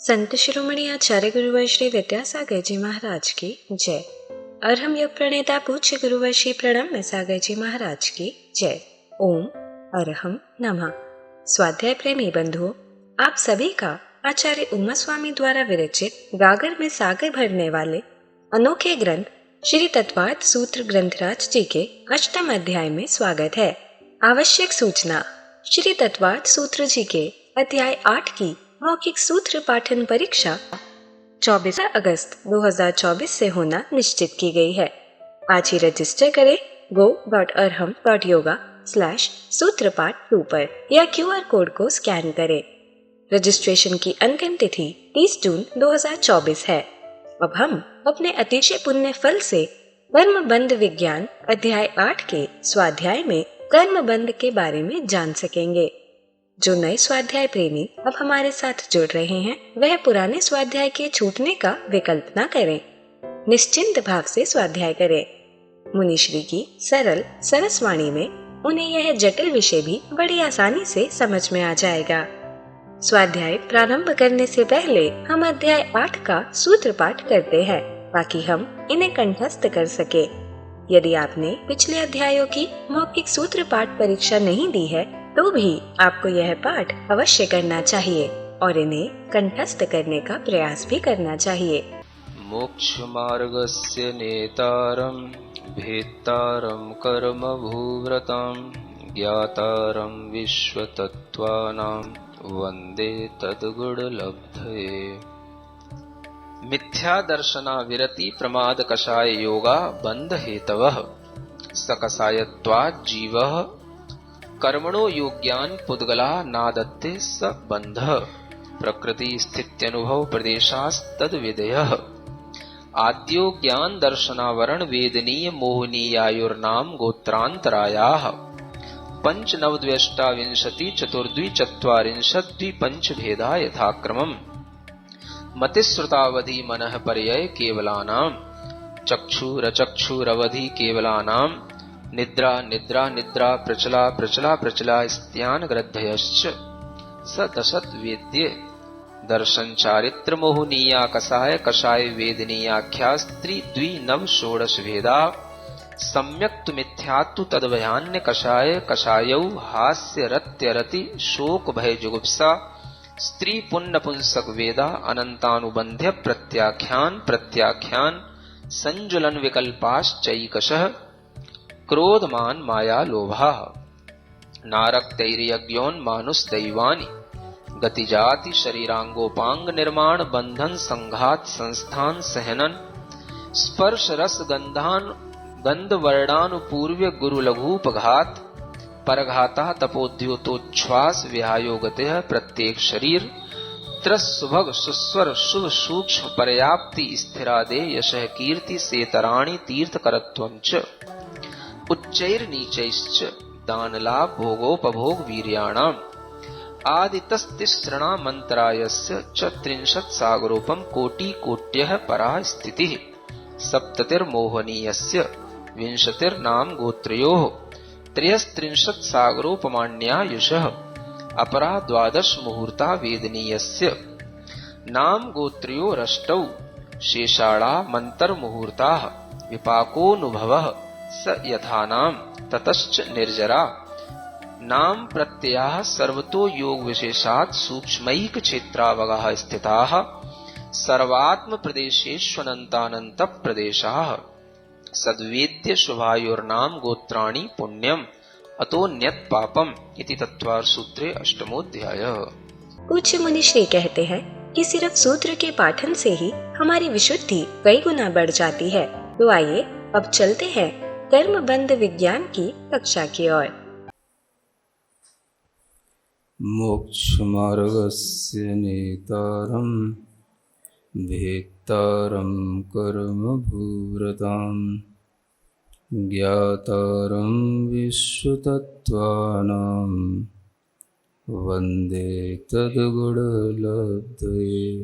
संत शिरोमणि आचार्य गुरुवर श्री विद्यासागर जी महाराज की जय। अर्हम योग प्रणेता पूज्य गुरुवर श्री प्रणव में सागर जी महाराज की जय। ओम अर्हम नमः। स्वाध्याय प्रेमी बंधुओं, आप सभी का आचार्य उमा स्वामी द्वारा विरचित गागर में सागर भरने वाले अनोखे ग्रंथ श्री तत्वार्थ सूत्र ग्रंथराज जी के अष्टम अध्याय में स्वागत है। आवश्यक सूचना, श्री तत्वार्थ सूत्र जी के अध्याय 8 की मौखिक सूत्र पाठन परीक्षा 24 अगस्त 2024 से होना निश्चित की गई है। आज ही रजिस्टर करें go.arham.yoga/सूत्रपाठ 2 पर या QR कोड को स्कैन करें। रजिस्ट्रेशन की अंतिम तिथि 30 जून 2024 है। अब हम अपने अतिशय पुण्य फल से कर्मबंध विज्ञान अध्याय 8 के स्वाध्याय में कर्मबंध के बारे में जान सकेंगे। जो नए स्वाध्याय प्रेमी अब हमारे साथ जुड़ रहे हैं, वह पुराने स्वाध्याय के छूटने का विकल्प न करें। निश्चिंत भाव से स्वाध्याय करें। मुनिश्री की सरल सरसवाणी में उन्हें यह जटिल विषय भी बड़ी आसानी से समझ में आ जाएगा। स्वाध्याय प्रारंभ करने से पहले हम अध्याय 8 का सूत्र पाठ करते हैं ताकि हम इन्हें कंठस्थ कर सके। यदि आपने पिछले अध्यायों की मौखिक सूत्र पाठ परीक्षा नहीं दी है तो भी आपको यह पाठ अवश्य करना चाहिए और इन्हें कंठस्थ करने का प्रयास भी करना चाहिए। मोक्ष मार्गस्य नेतारं भेत्तारं कर्म भूव्रतां ज्ञातारं विश्वतत्त्वानां वन्दे तद्गुणलब्धये। मिथ्या दर्शना विरति प्रमाद कषाय योगा बंध हेतवः सकषायत्वात् जीवः कर्मणो योग्यान पुद्गला नादत्ते स बंध प्रकृति स्थित्यनुभव प्रदेशास्तद विधेयः आद्यो ज्ञान दर्शनावरण वेदनीय मोहनीयायुर्नाम गोत्रांतरायाः पंचनवद्व्यष्टाविंशति चतुर्द्वि चत्वारिंशद्वि पंच भेदा यथाक्रमम् मतिश्रुतावधि मनः पर्यय केवलानां चक्षुरचक्षुरवधि केवलानां निद्रा निद्रा निद्रा प्रचला प्रचला प्रचला स्त्यान ग्रद्धयश्च स दशत वेद्य दर्शन चारित्र मोहनीया कषाय कषाय वेदनीयाख्या स्त्री द्वि नव षोडश भेदा सम्यक तु मिथ्यात्तु तद्भयान्य कषाय कषायौ हास्य रत्य रति शोक भय जुगुप्सा स्त्री पुण्य पुंसक वेदा अनंतानुबंध्य प्रत्याख्यान प्रत्याख्यान संजुलन विकल्पाश्चैकशः क्रोधमान माया लोभा नारक्तैर्यज्ञोन्मानुषदैवानि गतिजाति शरीरांगोपांग निर्माण बंधन संघात संस्थान सहनन स्पर्श रस गंधान गंध वर्णानुपूर्व्य गुरु लघुपघात परघाता तपोद्योतोच्छ्वास विहायोगते प्रत्येक शरीर त्रस्सुभग सुस्वर शुभ सूक्ष्म पर्याप्ति स्थिरादे यशः कीर्ति सेतराणि तीर्थकरत्वञ्च उच्चैर्नीचैश्च दानलाभ भोगोपभोग वीर्याणाम् आदितस्तिसृणामन्तरायस्य च 30 सागरोपम कोटि कोट्यः परा स्थितिः सप्ततिर्मोहनीयस्य 20 नाम गोत्रयोः 33 सागरोपमाण्यायुषः अपरा 12 मुहूर्ता वेदनीयस्य नाम गोत्रयोरष्टौ शेषाणा मन्तर्मुहूर्ताः विपाकोऽनुभवः स यथानाम ततश्च निर्जरा नाम प्रत्ययाः सर्वतो योग विशेषात् सूक्ष्मैक क्षेत्रावगाः स्थिताः सर्वात्म प्रदेशेष्वनन्तानन्त प्रदेशाः सद्वेद्य शुभायोर्नाम गोत्राणि पुण्यम अतोन्यत पापम इति तत्वार्थ सूत्रे अष्टमोध्यायः। पूज्य मुनिश्री कहते हैं कि सिर्फ सूत्र के पाठन से ही हमारी विशुद्धि कई गुना बढ़ जाती है। तो आइए अब चलते हैं कर्मबंध विज्ञान की कक्षा की ओर। मोक्ष मार्गस्य नेतारं भेत्तारं कर्म भूव्रतां ज्ञातारं विश्वतत्त्वानां वन्दे तद्गुणलब्धये।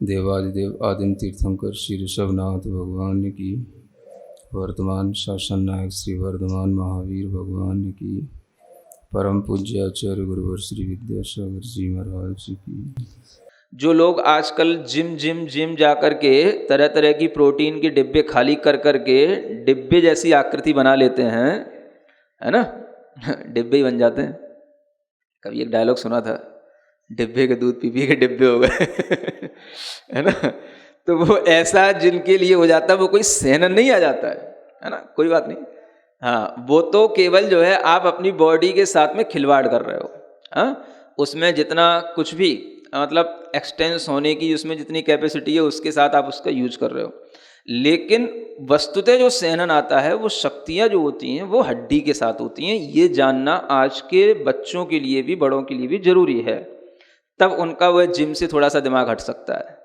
देवादिदेव आदिम तीर्थंकर श्री ऋषभनाथ भगवान की, वर्तमान शासन नायक श्री वर्धमान महावीर भगवान की, परम पूज्य आचार्य गुरुवर श्री विद्यासागर जी महाराज की। जो लोग आजकल जिम जा कर के तरह तरह की प्रोटीन के डिब्बे खाली कर कर के डिब्बे जैसी आकृति बना लेते हैं, है ना, डिब्बे ही बन जाते हैं। कभी एक डायलॉग सुना था, डिब्बे के दूध पी पी के डिब्बे हो गए है ना। तो वो ऐसा जिनके लिए हो जाता है, वो कोई सेहनन नहीं आ जाता है ना, कोई बात नहीं। हाँ, वो तो केवल जो है आप अपनी बॉडी के साथ में खिलवाड़ कर रहे हो। हाँ, उसमें जितना कुछ भी मतलब एक्सटेंस होने की उसमें जितनी कैपेसिटी है उसके साथ आप उसका यूज कर रहे हो। लेकिन वस्तुतः जो सेहनन आता है वो शक्तियाँ जो होती हैं वो हड्डी के साथ होती हैं। ये जानना आज के बच्चों के लिए भी बड़ों के लिए भी जरूरी है, तब उनका वह जिम से थोड़ा सा दिमाग हट सकता है।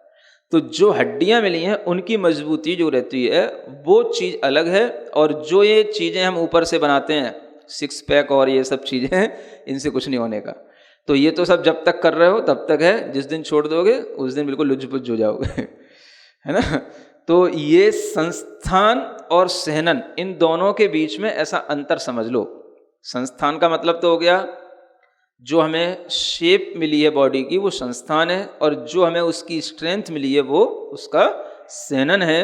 तो जो हड्डियां मिली हैं उनकी मजबूती जो रहती है वो चीज़ अलग है, और जो ये चीज़ें हम ऊपर से बनाते हैं, सिक्स पैक और ये सब चीज़ें हैं, इनसे कुछ नहीं होने का। तो ये तो सब जब तक कर रहे हो तब तक है, जिस दिन छोड़ दोगे उस दिन बिल्कुल लुज्ज-पुज्ज हो जाओगे है ना। तो ये संस्थान और सहनन, इन दोनों के बीच में ऐसा अंतर समझ लो। संस्थान का मतलब तो हो गया जो हमें शेप मिली है बॉडी की वो संस्थान है, और जो हमें उसकी स्ट्रेंथ मिली है वो उसका सहनन है।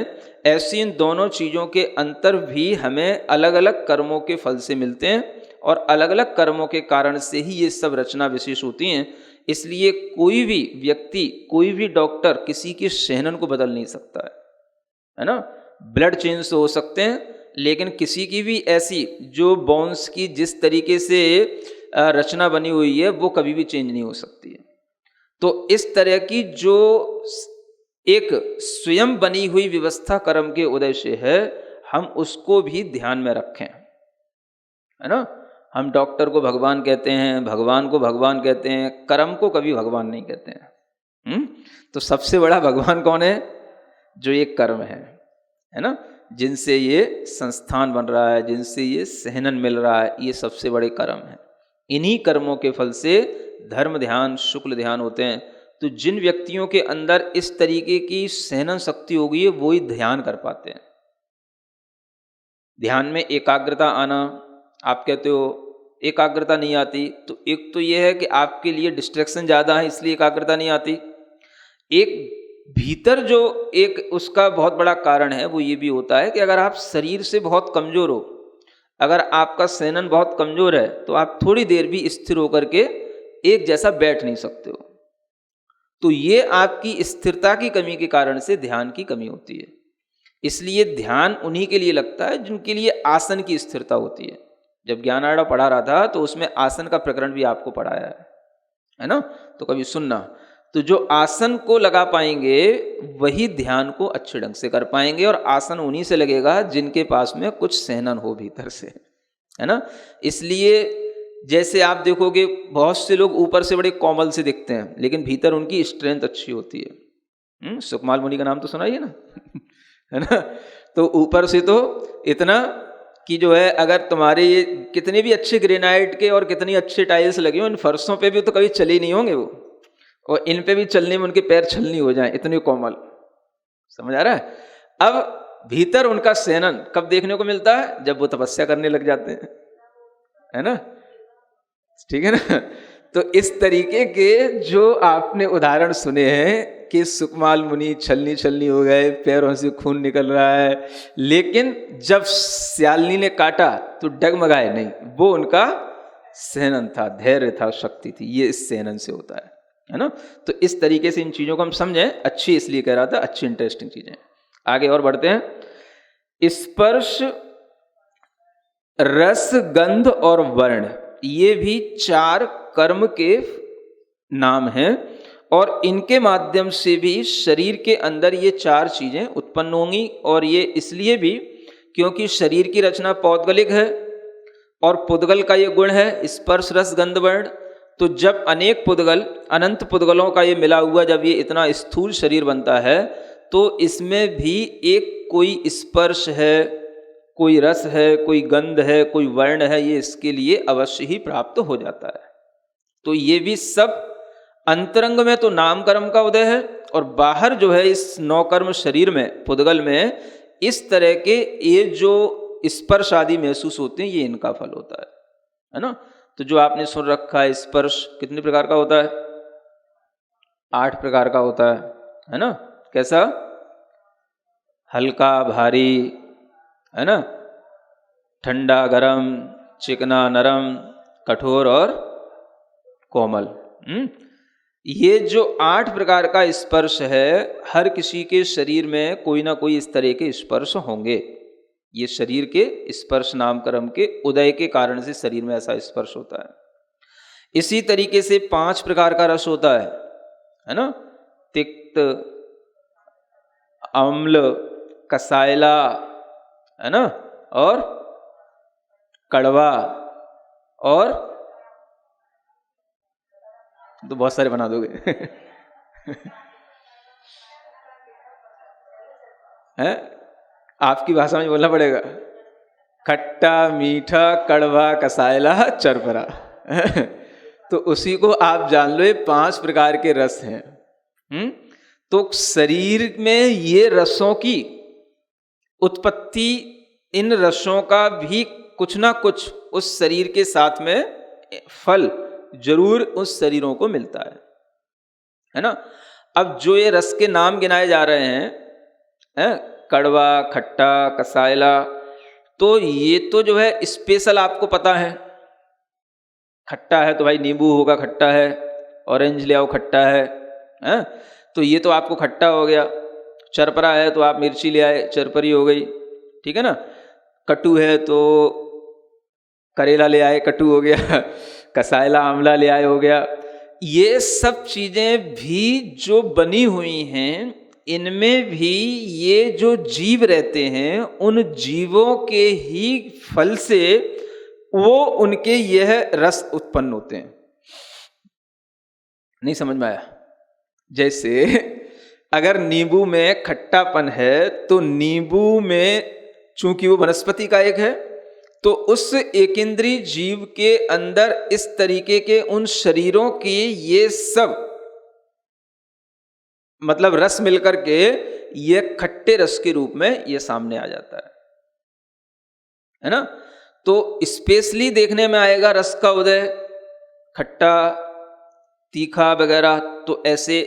ऐसी इन दोनों चीज़ों के अंतर भी हमें अलग अलग कर्मों के फल से मिलते हैं, और अलग अलग कर्मों के कारण से ही ये सब रचना विशेष होती हैं। इसलिए कोई भी व्यक्ति, कोई भी डॉक्टर किसी के सहनन को बदल नहीं सकता है ना। ब्लड चेंज हो सकते हैं, लेकिन किसी की भी ऐसी जो बोन्स की जिस तरीके से रचना बनी हुई है वो कभी भी चेंज नहीं हो सकती है। तो इस तरह की जो एक स्वयं बनी हुई व्यवस्था कर्म के उदय से है, हम उसको भी ध्यान में रखें, है ना। हम डॉक्टर को भगवान कहते हैं, भगवान को भगवान कहते हैं, कर्म को कभी भगवान नहीं कहते हैं। तो सबसे बड़ा भगवान कौन है? जो ये कर्म है ना, जिनसे ये संस्थान बन रहा है, जिनसे ये सहनन मिल रहा है, ये सबसे बड़े कर्म है। इन्हीं कर्मों के फल से धर्म ध्यान, शुक्ल ध्यान होते हैं। तो जिन व्यक्तियों के अंदर इस तरीके की सहनन शक्ति होगी है वो ही ध्यान कर पाते हैं। ध्यान में एकाग्रता आना, आप कहते हो एकाग्रता नहीं आती, तो एक तो ये है कि आपके लिए डिस्ट्रैक्शन ज़्यादा है इसलिए एकाग्रता नहीं आती। एक भीतर जो एक उसका बहुत बड़ा कारण है वो ये भी होता है कि अगर आप शरीर से बहुत कमज़ोर हो, अगर आपका सहनन बहुत कमज़ोर है, तो आप थोड़ी देर भी स्थिर होकर के एक जैसा बैठ नहीं सकते हो। तो ये आपकी स्थिरता की कमी के कारण से ध्यान की कमी होती है। इसलिए ध्यान उन्हीं के लिए लगता है जिनके लिए आसन की स्थिरता होती है। जब ज्ञानार्णव पढ़ा रहा था तो उसमें आसन का प्रकरण भी आपको पढ़ाया है ना, तो कभी सुनना। तो जो आसन को लगा पाएंगे वही ध्यान को अच्छे ढंग से कर पाएंगे, और आसन उन्हीं से लगेगा जिनके पास में कुछ सहनन हो भीतर से, है ना। इसलिए जैसे आप देखोगे बहुत से लोग ऊपर से बड़े कोमल से दिखते हैं, लेकिन भीतर उनकी स्ट्रेंथ अच्छी होती है। सुकमाल मुनि का नाम तो सुना ही है ना है ना। तो ऊपर से तो इतना कि जो है, अगर तुम्हारे ये कितने भी अच्छे ग्रेनाइट के और कितनी अच्छे टाइल्स लगे हो, इन फर्शों पे भी तो कभी चले नहीं होंगे वो, और इन पे भी चलने में उनके पैर छलनी हो जाएं, इतने कोमल। समझ आ रहा है? अब भीतर उनका सहनन कब देखने को मिलता है? जब वो तपस्या करने लग जाते हैं, है ना। ठीक है ना। तो इस तरीके के जो आपने उदाहरण सुने हैं कि सुकमाल मुनि छलनी हो गए, पैरों से खून निकल रहा है, लेकिन जब श्यालिनी ने काटा तो डगमगाए नहीं, वो उनका सहनन था, धैर्य था, शक्ति थी। ये इस सहनन से होता है ना। तो इस तरीके से इन चीजों को हम समझें। अच्छी इसलिए कह रहा था, अच्छी इंटरेस्टिंग चीजें। आगे और बढ़ते हैं। स्पर्श, रस, गंध और वर्ण, ये भी 4 कर्म के नाम हैं, और इनके माध्यम से भी शरीर के अंदर ये 4 चीजें उत्पन्न होंगी। और ये इसलिए भी क्योंकि शरीर की रचना पौद्गलिक है, और पुद्गल का ये गुण है स्पर्श, रस, गंध, वर्ण। तो जब अनेक पुद्गल, अनंत पुद्गलों का ये मिला हुआ जब ये इतना स्थूल शरीर बनता है, तो इसमें भी एक कोई स्पर्श है, कोई रस है, कोई गंध है, कोई वर्ण है, ये इसके लिए अवश्य ही प्राप्त हो जाता है। तो ये भी सब अंतरंग में तो नाम कर्म का उदय है, और बाहर जो है इस 9 कर्म शरीर में, पुद्गल में, इस तरह के ये जो स्पर्श आदि महसूस होते हैं, ये इनका फल होता है ना। तो जो आपने सुन रखा है स्पर्श कितने प्रकार का होता है? 8 प्रकार का होता है ना? कैसा? हल्का भारी, है ना, ठंडा गरम, चिकना नरम, कठोर और कोमल। ये जो 8 प्रकार का स्पर्श है, हर किसी के शरीर में कोई ना कोई इस तरह के स्पर्श होंगे। ये शरीर के स्पर्श नामकरण के उदय के कारण से शरीर में ऐसा स्पर्श होता है। इसी तरीके से 5 प्रकार का रस होता है ना? तिक्त, अम्ल, कसायला, है ना, और कड़वा, और तो बहुत सारे बना दोगे हैं? आपकी भाषा में बोलना पड़ेगा। खट्टा, मीठा, कड़वा, कसायला, चरपरा तो उसी को आप जान लो, ये 5 प्रकार के रस हैं। तो शरीर में ये रसों की उत्पत्ति, इन रसों का भी कुछ ना कुछ उस शरीर के साथ में फल जरूर उस शरीरों को मिलता है ना? अब जो ये रस के नाम गिनाए जा रहे हैं, कड़वा, खट्टा, कसायला, तो ये तो जो है स्पेशल आपको पता है। खट्टा है तो भाई नींबू होगा, खट्टा है, ऑरेंज ले आओ, खट्टा है, तो ये तो आपको खट्टा हो गया। चरपरा है तो आप मिर्ची ले आए, चरपरी हो गई, ठीक है ना। कटु है तो करेला ले आए, कटु हो गया। कसायला, आंवला ले आए, हो गया। ये सब चीजें भी जो बनी हुई हैं, इनमें भी ये जो जीव रहते हैं, उन जीवों के ही फल से वो उनके यह रस उत्पन्न होते हैं। नहीं समझ में आया? जैसे अगर नींबू में खट्टापन है तो नींबू में चूंकि वो वनस्पति का एक है, तो उस एकेंद्रीय जीव के अंदर इस तरीके के उन शरीरों की ये सब मतलब रस मिलकर के ये खट्टे रस के रूप में ये सामने आ जाता है ना। तो स्पेशली देखने में आएगा रस का उदय, खट्टा, तीखा वगैरह, तो ऐसे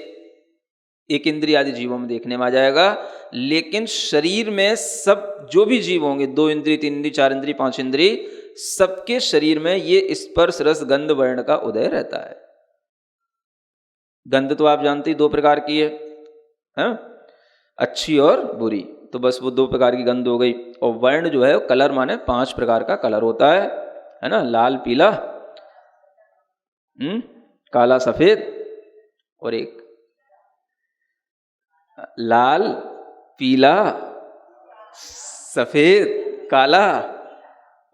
एक इंद्रिय आदि जीवों में देखने में आ जाएगा। लेकिन शरीर में सब जो भी जीव होंगे, 2 इंद्रिय, 3 इंद्रिय, 4 इंद्रिय, 5 इंद्रिय, सबके शरीर में ये स्पर्श रस गंध वर्ण का उदय रहता है। गंध तो आप जानते ही 2 प्रकार की है, अच्छी और बुरी, तो बस वो 2 प्रकार की गंध हो गई। और वर्ण जो है कलर माने 5 प्रकार का कलर होता है ना, लाल, पीला, काला, सफेद, और एक लाल, पीला, सफेद, काला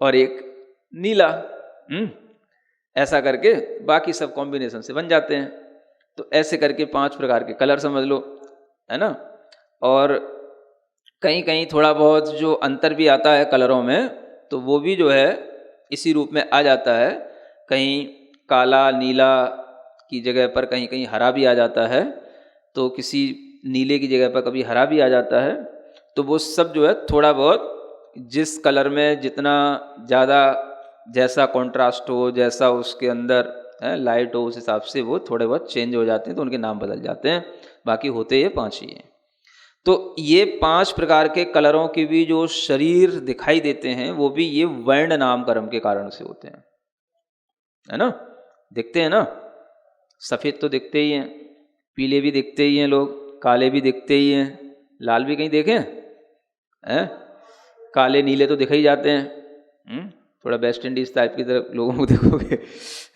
और एक नीला। ऐसा करके बाकी सब कॉम्बिनेशन से बन जाते हैं। तो ऐसे करके 5 प्रकार के कलर समझ लो, है ना। और कहीं कहीं थोड़ा बहुत जो अंतर भी आता है कलरों में, तो वो भी जो है इसी रूप में आ जाता है। कहीं काला, नीला की जगह पर कहीं कहीं हरा भी आ जाता है, तो किसी नीले की जगह पर कभी हरा भी आ जाता है। तो वो सब जो है थोड़ा बहुत जिस कलर में जितना ज़्यादा जैसा कॉन्ट्रास्ट हो, जैसा उसके अंदर लाइट हो, उस हिसाब से वो थोड़े बहुत चेंज हो जाते हैं, तो उनके नाम बदल जाते हैं। बाकी होते ये 5 ही हैं। तो ये 5 प्रकार के कलरों के भी जो शरीर दिखाई देते हैं, वो भी ये वर्ण नाम कर्म के कारण से होते हैं, है ना। दिखते हैं ना, सफ़ेद तो दिखते ही हैं, पीले भी दिखते ही हैं लोग, काले भी दिखते ही हैं, लाल भी कहीं देखे हैं, काले नीले तो दिख ही जाते हैं। थोड़ा वेस्ट इंडीज़ टाइप की तरफ लोगों को देखोगे,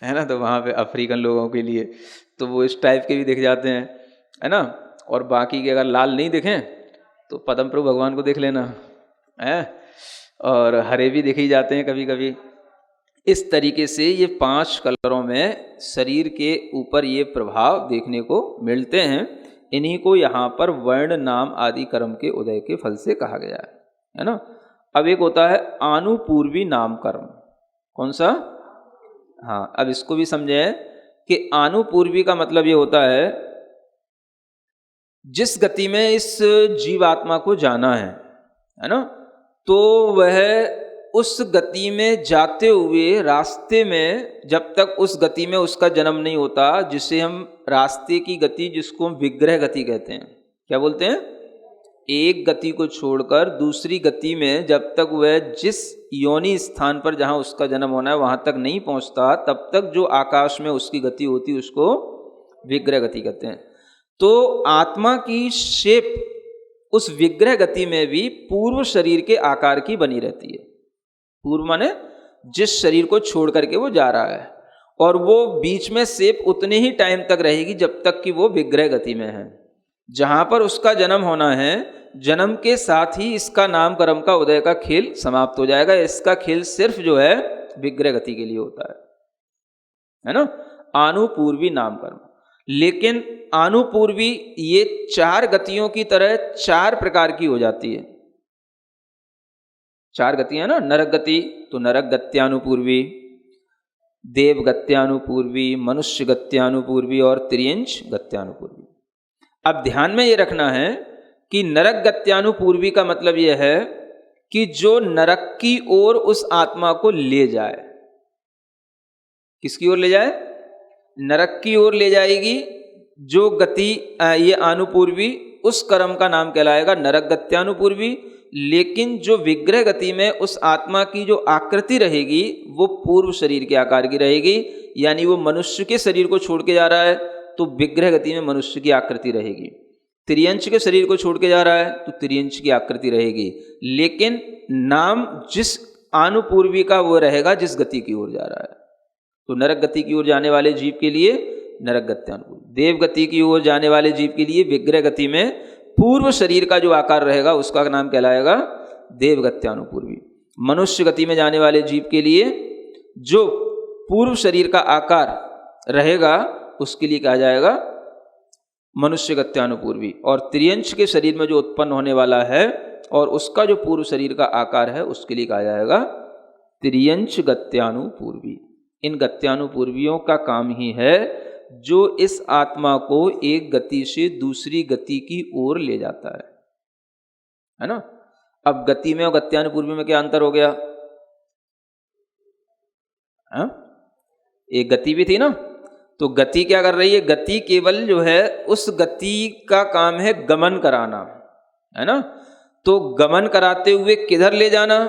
है ना, तो वहाँ पे अफ्रीकन लोगों के लिए तो वो इस टाइप के भी दिख जाते हैं, है ना। और बाकी के अगर लाल नहीं दिखें तो पद्म प्रभु भगवान को देख लेना है, और हरे भी दिख ही जाते हैं कभी कभी। इस तरीके से ये 5 कलरों में शरीर के ऊपर ये प्रभाव देखने को मिलते हैं। इन्हीं को यहाँ पर वर्ण नाम आदि कर्म के उदय के फल से कहा गया है ना। अब एक होता है आनुपूर्वी नाम कर्म। कौन सा? हाँ, अब इसको भी समझें कि आनुपूर्वी का मतलब ये होता है जिस गति में इस जीवात्मा को जाना है ना, तो वह उस गति में जाते हुए रास्ते में जब तक उस गति में उसका जन्म नहीं होता, जिसे हम रास्ते की गति, जिसको हम विग्रह गति कहते हैं। क्या बोलते हैं? एक गति को छोड़कर दूसरी गति में जब तक वह जिस योनि स्थान पर जहाँ उसका जन्म होना है वहाँ तक नहीं पहुँचता, तब तक जो आकाश में उसकी गति होती है उसको विग्रह गति कहते हैं। तो आत्मा की शेप उस विग्रह गति में भी पूर्व शरीर के आकार की बनी रहती है। पूर्व माने जिस शरीर को छोड़ करके वो जा रहा है, और वो बीच में शेप उतने ही टाइम तक रहेगी जब तक कि वो विग्रह गति में है। जहाँ पर उसका जन्म होना है, जन्म के साथ ही इसका नाम कर्म का उदय का खेल समाप्त हो जाएगा। इसका खेल सिर्फ जो है विग्रह गति के लिए होता है ना, आनुपूर्वी नाम कर्म। लेकिन आनुपूर्वी ये चार गतियों की तरह चार प्रकार की हो जाती है। चार गतियां ना, नरक गति तो नरक गत्यानुपूर्वी, देव गत्यानुपूर्वी, मनुष्य गत्यानुपूर्वी और त्रियंच गत्यानुपूर्वी। अब ध्यान में ये रखना है कि नरक गत्यानुपूर्वी का मतलब यह है कि जो नरक की ओर उस आत्मा को ले जाए। किसकी ओर ले जाए? नरक की ओर ले जाएगी जो गति ये अनुपूर्वी, उस कर्म का नाम कहलाएगा नरक गत्यानुपूर्वी। लेकिन जो विग्रह गति में उस आत्मा की जो आकृति रहेगी वो पूर्व शरीर के आकार की रहेगी। यानी वो मनुष्य के शरीर को छोड़ के जा रहा है तो विग्रह गति में मनुष्य की आकृति रहेगी। त्रियंच के शरीर को छोड़ के जा रहा है तो त्रियंच की आकृति रहेगी। लेकिन नाम जिस आनुपूर्वी का वो रहेगा जिस गति की ओर जा रहा है। तो नरक गति की ओर जाने वाले जीव के लिए नरक गत्यानुपूर्वी, देव गति की ओर जाने वाले जीव के लिए विग्रह गति में पूर्व शरीर का जो आकार रहेगा उसका नाम कहलाएगा देव गत्यानुपूर्वी। मनुष्य गति में जाने वाले जीव के लिए जो पूर्व शरीर का आकार रहेगा उसके लिए कहा जाएगा मनुष्य गत्यानुपूर्वी। और त्रियंच के शरीर में जो उत्पन्न होने वाला है और उसका जो पूर्व शरीर का आकार है उसके लिए कहा जाएगा त्रियंच गत्यानुपूर्वी। इन गत्यानुपूर्वियों का काम ही है जो इस आत्मा को एक गति से दूसरी गति की ओर ले जाता है ना। अब गति में और गत्यानुपूर्वी में क्या अंतर हो गया? एक गति भी थी ना, तो गति क्या कर रही है? गति केवल जो है उस गति का काम है गमन कराना, है ना। तो गमन कराते हुए किधर ले जाना?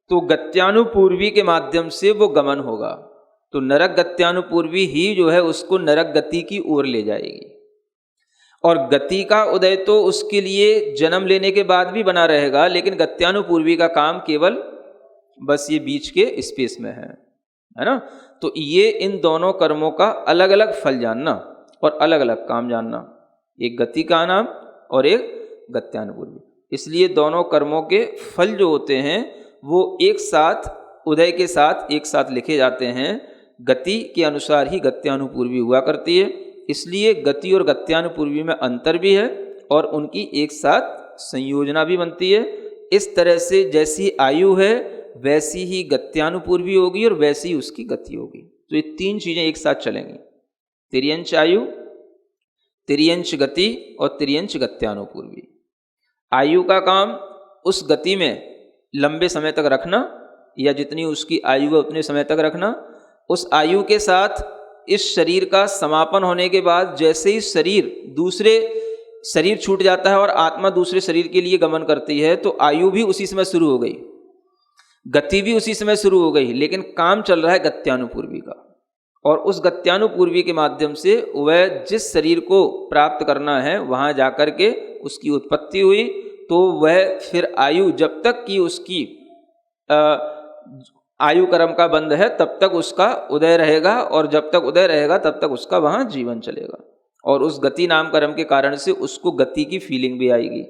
तो गत्यानुपूर्वी के माध्यम से वो गमन होगा। तो नरक गत्यानुपूर्वी ही जो है उसको नरक गति की ओर ले जाएगी। और गति का उदय तो उसके लिए जन्म लेने के बाद भी बना रहेगा, लेकिन गत्यानुपूर्वी का काम केवल बस ये बीच के स्पेस में है ना। तो ये इन दोनों कर्मों का अलग अलग फल जानना और अलग अलग काम जानना, एक गति का नाम और एक गत्यानुपूर्वी। इसलिए दोनों कर्मों के फल जो होते हैं वो एक साथ उदय के साथ एक साथ लिखे जाते हैं। गति के अनुसार ही गत्यानुपूर्वी हुआ करती है। इसलिए गति और गत्यानुपूर्वी में अंतर भी है और उनकी एक साथ संयोजना भी बनती है। इस तरह से जैसी आयु है वैसी ही गत्यानुपूर्वी होगी और वैसी ही उसकी गति होगी। तो ये तीन चीजें एक साथ चलेंगी, तिर्यंच आयु, तिर्यंच गति और तिर्यंच गत्यानुपूर्वी। आयु का काम उस गति में लंबे समय तक रखना या जितनी उसकी आयु है उतने समय तक रखना। उस आयु के साथ इस शरीर का समापन होने के बाद जैसे ही शरीर दूसरे शरीर छूट जाता है और आत्मा दूसरे शरीर के लिए गमन करती है तो आयु भी उसी समय शुरू हो गई, गति भी उसी समय शुरू हो गई, लेकिन काम चल रहा है गत्यानुपूर्वी का। और उस गत्यानुपूर्वी के माध्यम से वह जिस शरीर को प्राप्त करना है वहाँ जाकर के उसकी उत्पत्ति हुई। तो वह फिर आयु जब तक कि उसकी आयु कर्म का बंध है तब तक उसका उदय रहेगा, और जब तक उदय रहेगा तब तक उसका वहाँ जीवन चलेगा। और उस गति नाम कर्म के कारण से उसको गति की फीलिंग भी आएगी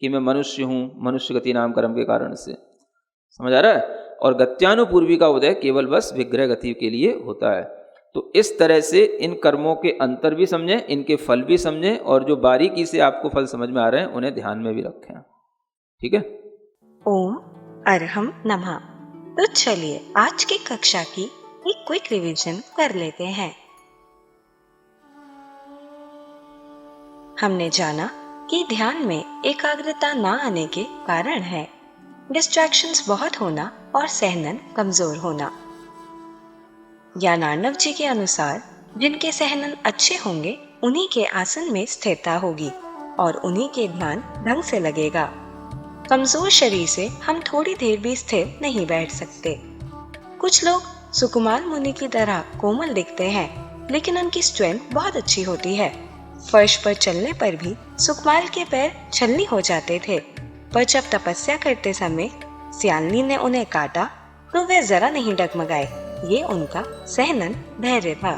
कि मैं मनुष्य हूँ, मनुष्य गति नाम कर्म के कारण से। समझ आ रहा है? और गत्यानुपूर्वी का उदय केवल बस विग्रह गति के लिए होता है। तो इस तरह से इन कर्मों के अंतर भी समझें, इनके फल भी समझें, और जो बारीकी से आपको फल समझ में आ रहे हैं उन्हें ध्यान में भी रखें। ठीक है? ओम अरहम नमः। तो चलिए आज की कक्षा की एक क्विक रिवीजन कर लेते हैं। हमने जाना कि ध्यान में एकाग्रता ना आने के कारण है डिस्ट्रैक्शंस बहुत होना और सहनन कमजोर होना। ज्ञानार्णव जी के अनुसार जिनके सहनन अच्छे होंगे उन्हीं के आसन में स्थिरता होगी और उन्हीं के ध्यान ढंग से लगेगा। कमजोर शरीर से हम थोड़ी देर भी स्थिर नहीं बैठ सकते। कुछ लोग सुकुमार मुनि की तरह कोमल दिखते हैं, लेकिन उनकी स्ट्रेंथ बहुत अच्छी होती है। फर्श पर चलने पर भी सुकुमार के पैर छलनी हो जाते थे, पर जब तपस्या करते समय सियालनी ने उन्हें काटा तो वे जरा नहीं डगमगाए। ये उनका सहनन धैर्य था।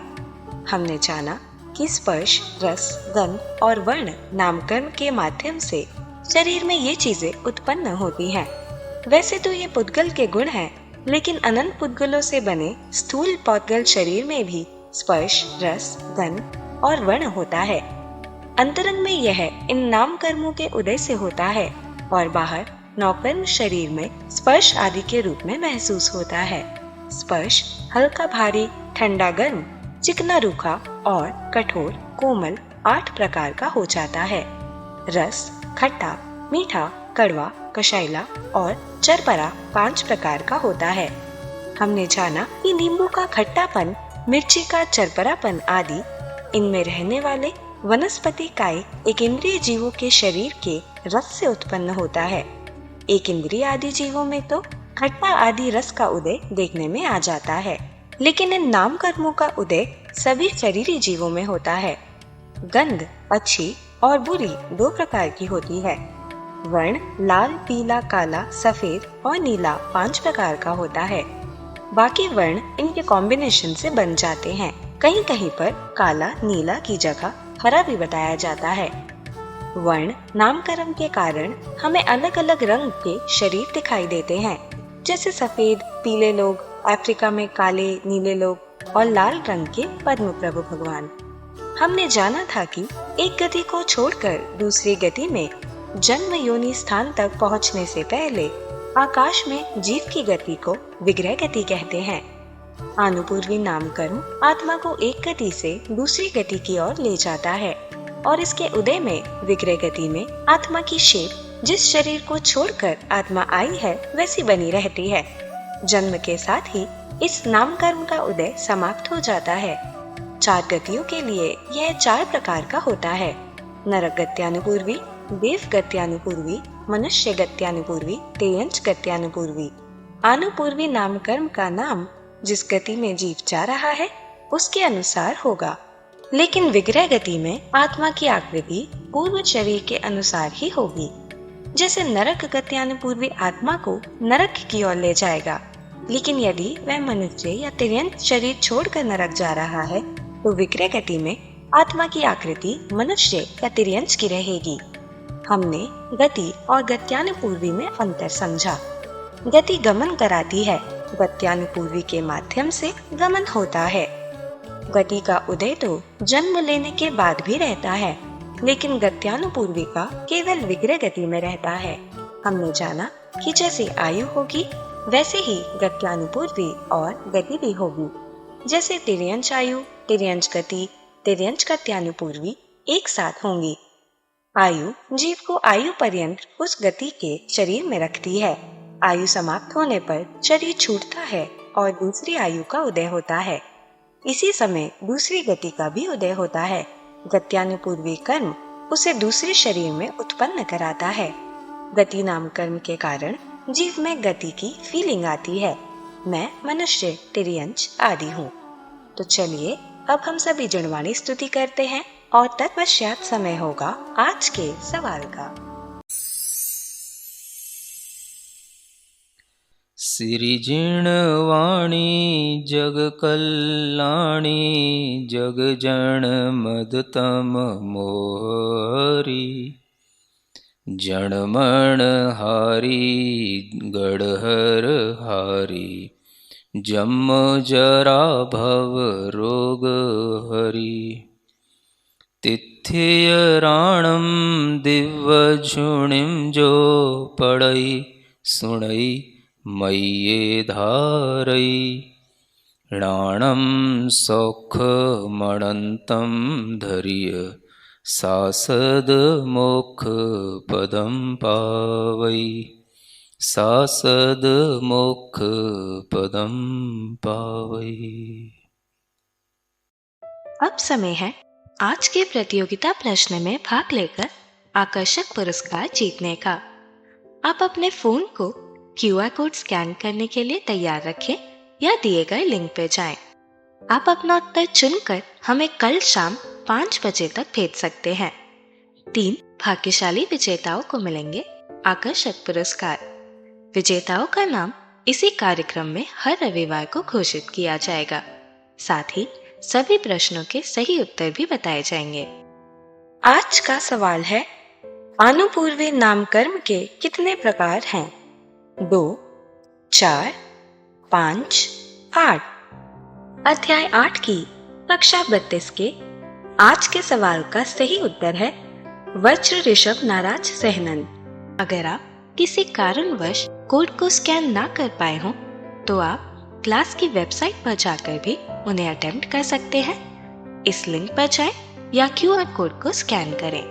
हमने जाना कि स्पर्श, रस, गंध और वर्ण नामकरण के माध्यम से शरीर में ये चीजें उत्पन्न होती हैं। वैसे तो ये पुद्गल के गुण हैं, लेकिन अनंत पुद्गलों से बने स्थूल पौद्गल शरीर में भी स्पर्श, रस, गंध और वर्ण होता है। अंतरंग में यह इन नाम कर्मों के उदय से होता है और बाहर नौकर्म शरीर में स्पर्श आदि के रूप में महसूस होता है। स्पर्श हल्का भारी, ठंडा गर्म, चिकना रूखा और कठोर कोमल 8 प्रकार का हो जाता है। रस खट्टा, मीठा, कड़वा, कषाइला और चरपरा 5 प्रकार का होता है। हमने जाना कि नींबू का खट्टापन, मिर्ची का चरपरापन आदि इनमें रहने वाले वनस्पति काय एक इंद्रिय जीवों के शरीर के रस से उत्पन्न होता है। एक इंद्रिय आदि जीवों में तो खट्टा आदि रस का उदय देखने में आ जाता है, लेकिन इन नाम कर्मों का उदय सभी शरीरी जीवों में होता है। गंध अच्छी और बुरी 2 प्रकार की होती है। वर्ण लाल, पीला, काला, सफेद और नीला 5 प्रकार का होता है। बाकी वर्ण इनके कॉम्बिनेशन से बन जाते हैं। कहीं कहीं पर काला, नीला की जगह हरा भी बताया जाता है। वर्ण नामकरण के कारण हमें अलग अलग रंग के शरीर दिखाई देते हैं, जैसे सफेद, पीले लोग, अफ्रीका में काले, नीले लोग और लाल रंग के पद्म प्रभु भगवान। हमने जाना था कि एक गति को छोड़कर दूसरी गति में जन्म योनि स्थान तक पहुंचने से पहले आकाश में जीव की गति को विग्रह गति कहते हैं। आनुपूर्वी नामकर्म आत्मा को एक गति से दूसरी गति की ओर ले जाता है और इसके उदय में विग्रह गति में आत्मा की शेप जिस शरीर को छोड़कर आत्मा आई है वैसी बनी रहती है। जन्म के साथ ही इस नामकर्म का उदय समाप्त हो जाता है। 4 गतियों के लिए यह 4 प्रकार का होता है: नरक गत्यानुपूर्वी, देव गत्यानुपूर्वी, मनुष्य गत्यानुपूर्वी, तेयंच गत्यानुपूर्वी। आनुपूर्वी नामकर्म का नाम जिस गति में जीव जा रहा है उसके अनुसार होगा, लेकिन विग्रह गति में आत्मा की आकृति पूर्व शरीर के अनुसार ही होगी। जैसे नरक गत्यानुपूर्वी आत्मा को नरक की ओर ले जाएगा, लेकिन यदि वह मनुष्य या तिर्यंत शरीर छोड़कर नरक जा रहा है तो विग्रह गति में आत्मा की आकृति मनुष्य या तिर्यंत की रहेगी। हमने गति और गत्यानुपूर्वी में अंतर समझा। गति गमन कराती है, गत्यानुपूर्वी के माध्यम से गमन होता है। गति का उदय तो जन्म लेने के बाद भी रहता है, लेकिन गत्यानुपूर्वी का केवल विग्रह गति में रहता है। हमने जाना कि जैसे आयु होगी वैसे ही गत्यानुपूर्वी और गति भी होगी। जैसे तिर्यंच आयु, तिर्यंच गति, तिर्यंच गत्यानुपूर्वी एक साथ होंगी। आयु जीव को आयु पर्यंत उस गति के शरीर में रखती है। आयु समाप्त होने पर शरीर छूटता है और दूसरी आयु का उदय होता है। इसी समय दूसरी गति का भी उदय होता है। गत्यानुपूर्वी कर्म उसे दूसरे शरीर में उत्पन्न कराता है। गति नाम कर्म के कारण जीव में गति की फीलिंग आती है। मैं मनुष्य, तिर्यंच आदि हूँ। तो चलिए अब हम सभी जुड़वाणी स्तुति करते हैं और तत्पश्चात समय होगा आज के सवाल का। सिरिजिणवाणी जग कल्याणी जग जन मदतम मोहरी जनमण हारी गढ़हर हारी जम जरा भव रोग हरि तिथ्य राणम दिव्य झुणिम जो पढ़ई सुणई मय्ये धारई राणम सौख मणंतम धैर्य सासद मोक्ष पदम पावई। सासद मोक्ष पदम पावै। अब समय है आज के प्रतियोगिता प्रश्न में भाग लेकर आकर्षक पुरस्कार जीतने का। आप अपने फोन को क्यूआर कोड स्कैन करने के लिए तैयार रखें या दिए गए लिंक पे जाएं। आप अपना उत्तर चुनकर हमें कल शाम 5 बजे तक भेज सकते हैं। 3 भाग्यशाली विजेताओं को मिलेंगे आकर्षक पुरस्कार। विजेताओं का नाम इसी कार्यक्रम में हर रविवार को घोषित किया जाएगा। साथ ही सभी प्रश्नों के सही उत्तर भी बताए जाएंगे। आज का सवाल है, आनुपूर्वी नामकर्म के कितने प्रकार हैं? 2, 4, 5, 8। अध्याय 8 की कक्षा 32 के आज के सवाल का सही उत्तर है वज्र ऋषभ नाराज सहनन। अगर आप किसी कारणवश कोड को स्कैन ना कर पाए हों तो आप क्लास की वेबसाइट पर जाकर भी उन्हें अटेम्प्ट कर सकते हैं। इस लिंक पर जाएं या क्यूआर कोड को स्कैन करें।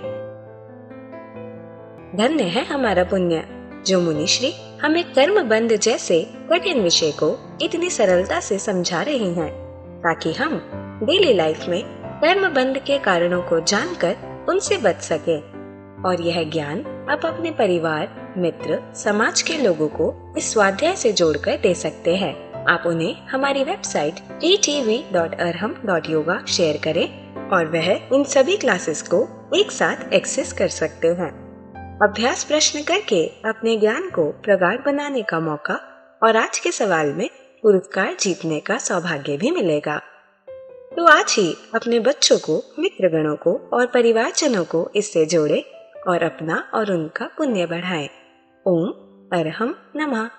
धन्य है हमारा पुण्य जो मुनिश्री हमें कर्म बंध जैसे कठिन विषय को इतनी सरलता से समझा रही हैं, ताकि हम डेली लाइफ में कर्म बंध के कारणों को जानकर उनसे बच सके और यह ज्ञान आप अपने परिवार, मित्र, समाज के लोगों को इस स्वाध्याय से जोड़कर दे सकते हैं। आप उन्हें हमारी वेबसाइट ttv.arham.yoga शेयर करें और वह इन सभी क्लासेस को एक साथ एक्सेस कर सकते हैं। अभ्यास प्रश्न करके अपने ज्ञान को प्रगाढ़ बनाने का मौका और आज के सवाल में पुरस्कार जीतने का सौभाग्य भी मिलेगा। तो आज ही अपने बच्चों को, मित्रगणों को और परिवारजनों को इससे जोड़े और अपना और उनका पुण्य बढ़ाएं। ओम अरहम नमः।